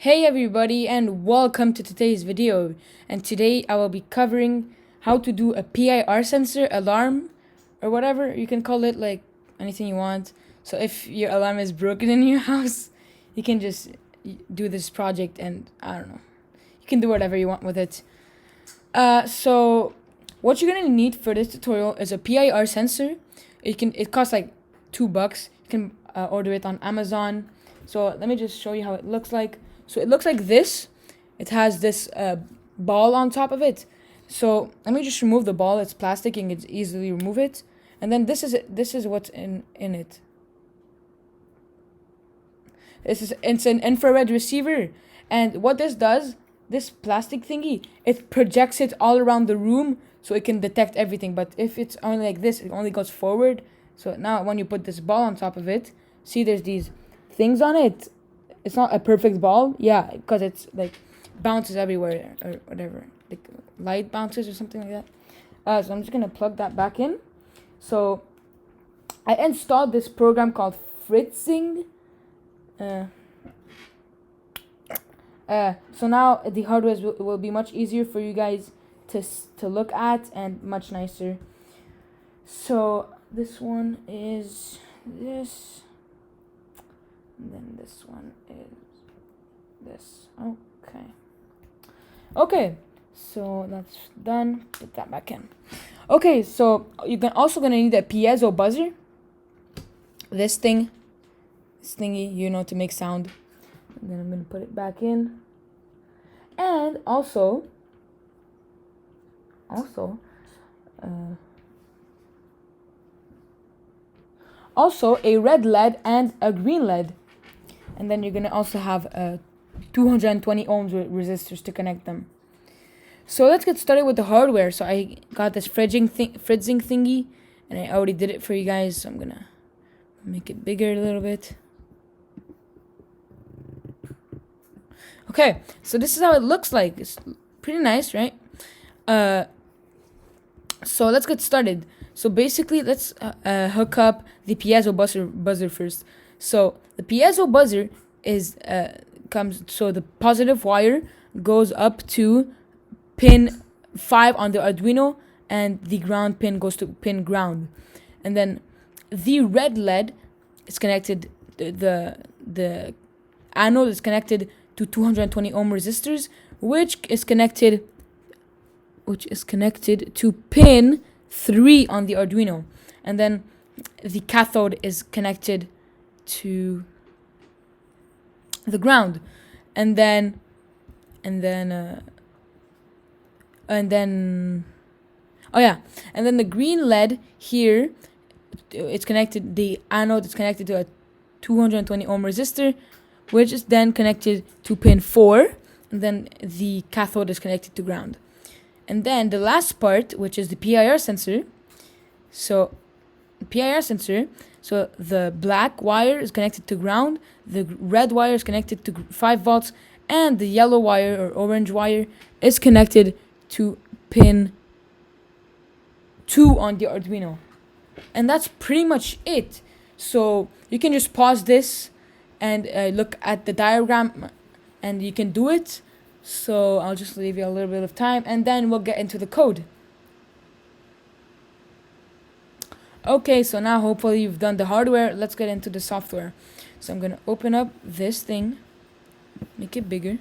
Hey everybody and welcome to today's video, and today I will be covering how to do a PIR sensor alarm or whatever you can call it, like anything you want. So if your alarm is broken in your house, you can just do this project and I don't know, you can do whatever you want with it. So what you're gonna need for this tutorial is a PIR sensor. It costs like $2. You can order it on Amazon. So let me just show you how it looks like. So it looks like this. It has this ball on top of it. So let me just remove the ball. It's plastic and you can easily remove it. And then this is it. This is what's in it. It's an infrared receiver. And what this does, this plastic thingy, it projects it all around the room so it can detect everything. But if it's only like this, it only goes forward. So now when you put this ball on top of it, see there's these things on it. It's not a perfect ball, yeah, because it's like bounces everywhere or whatever, like light bounces or something like that. So I'm just gonna plug that back in. So I installed this program called Fritzing. So now the hardware will be much easier for you guys to look at and much nicer. So this one is this. And then this one is this. Okay, so that's done. Put that back in. Okay, so you're also gonna need a piezo buzzer. This thingy, to make sound. And then I'm gonna put it back in. And also a red LED and a green LED. And then you're going to also have 220 ohms with resistors to connect them. So let's get started with the hardware. So I got this fritzing thingy, and I already did it for you guys. So I'm going to make it bigger a little bit. Okay, so this is how it looks like. It's pretty nice, right? So let's get started. So basically, let's hook up the piezo buzzer first. So the piezo buzzer so the positive wire goes up to pin 5 on the Arduino, and the ground pin goes to pin ground. And then the red LED is connected, the anode is connected to 220 ohm resistors, which is connected to pin 3 on the Arduino. And then the cathode is connected to the ground. And then the green LED here, it's connected, the anode is connected to a 220 ohm resistor, which is then connected to pin 4, and then the cathode is connected to ground. And then the last part, which is the PIR sensor. So the black wire is connected to ground, the red wire is connected to 5 volts, and the yellow wire or orange wire is connected to pin 2 on the Arduino. And that's pretty much it. So you can just pause this and look at the diagram, and you can do it. So I'll just leave you a little bit of time, and then we'll get into the code. Okay, so now hopefully you've done the hardware. Let's get into the software. So I'm going to open up this thing, make it bigger.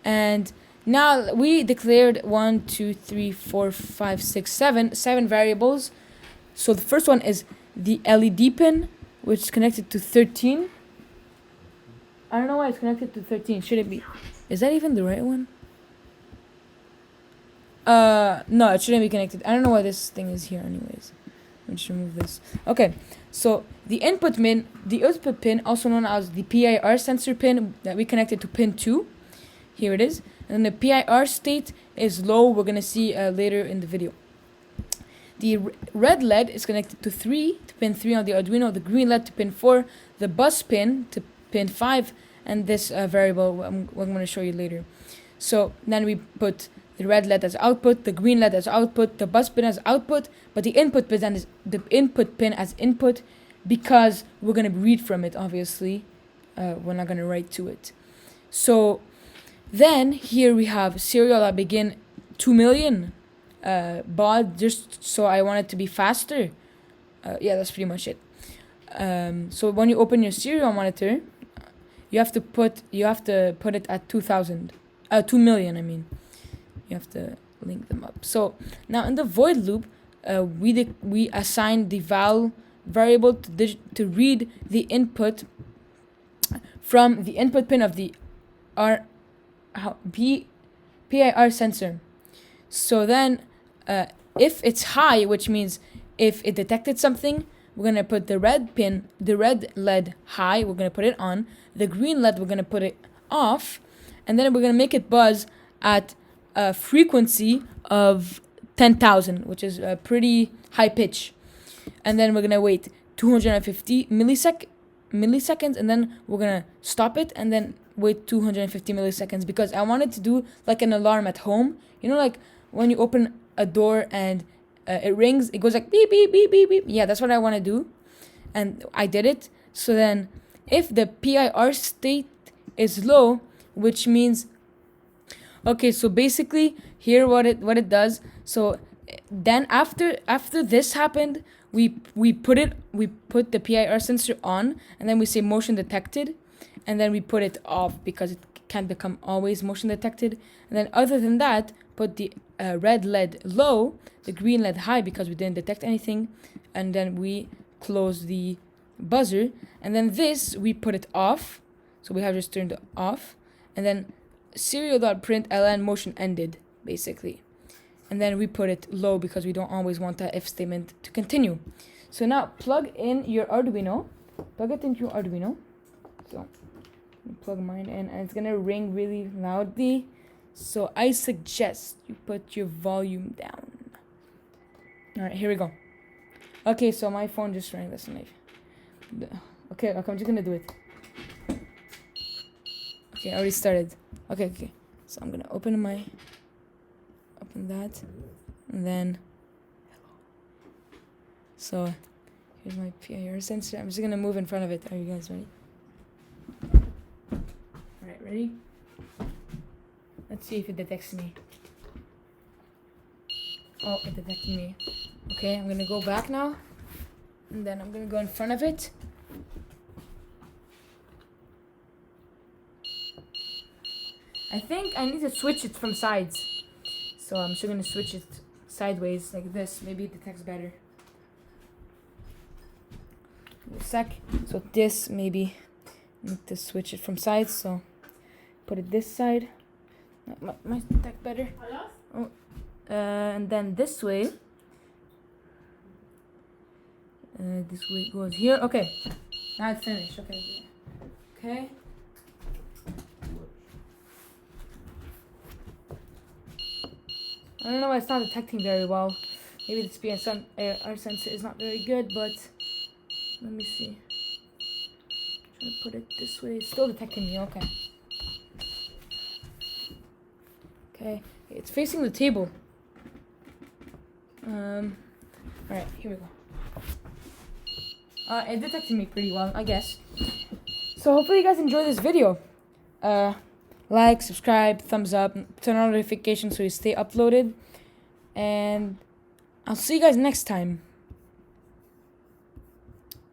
And now we declared 7 variables. So the first one is the LED pin, which is connected to 13. I don't know why it's connected to 13. Should it be? Is that even the right one? No, it shouldn't be connected. I don't know why this thing is here anyways. Let me just remove this. Okay, so the output pin, also known as the PIR sensor pin that we connected to pin 2. Here it is. And then the PIR state is low. We're going to see later in the video. The red LED is connected to pin 3 on the Arduino, the green LED to pin 4, the bus pin to pin 5, and this variable I'm going to show you later. So then we put the red LED as output, the green LED as output, the bus pin as output, but the input pin as input, because we're going to read from it, obviously. We're not going to write to it. So then here we have serial that begin 2 million baud, just so I want it to be faster. Yeah, that's pretty much it. So when you open your serial monitor, you have to put it at 2 million. I mean, you have to link them up. So now in the void loop, we assign the val variable to read the input from the input pin of the PIR sensor. So then, if it's high, which means if it detected something, we're gonna put the red LED high. We're gonna put it on. The green LED, we're gonna put it off, and then we're gonna make it buzz at a frequency of 10,000, which is a pretty high pitch. And then we're gonna wait 250 milliseconds, and then we're gonna stop it, and then wait 250 milliseconds, because I wanted to do like an alarm at home. You know, like when you open a door and it rings, it goes like beep, beep, beep, beep, beep. Yeah, that's what I want to do. And I did it. So then if the PIR state is low, which means, okay, so basically here what it does. So then after this happened, we put the PIR sensor on, and then we say motion detected, and then we put it off because it can't become always motion detected. And then other than that, put the red LED low, the green LED high because we didn't detect anything, and then we close the buzzer. And then this, we put it off, so we have just turned it off, and then serial.print ln motion ended, basically. And then we put it low because we don't always want that if statement to continue. So now plug in your Arduino, plug it into your Arduino. So plug mine in, and it's gonna ring really loudly. So I suggest you put your volume down. Alright, here we go. Okay, so my phone just rang. That's nice. Okay, I'm just gonna do it. Okay, I already started. Okay. So I'm gonna open that, and then so here's my PIR sensor. I'm just gonna move in front of it. Are you guys ready? Alright, ready? Let's see if it detects me. Oh, it detected me. Okay, I'm gonna go back now, and then I'm gonna go in front of it. I think I need to switch it from sides. So I'm still gonna switch it sideways like this. Maybe it detects better. Give me a sec. So this, maybe I need to switch it from sides. So put it this side. Might detect better. Oh, and then this way. This way goes here. Okay, now it's finished. Okay. I don't know why it's not detecting very well. Maybe the PIR sensor is not very good, but let me see. Try to put it this way. It's still detecting me. Okay, it's facing the table. Alright, here we go. It detected me pretty well, I guess. So hopefully you guys enjoy this video. Like, subscribe, thumbs up, turn on notifications so you stay uploaded. And I'll see you guys next time.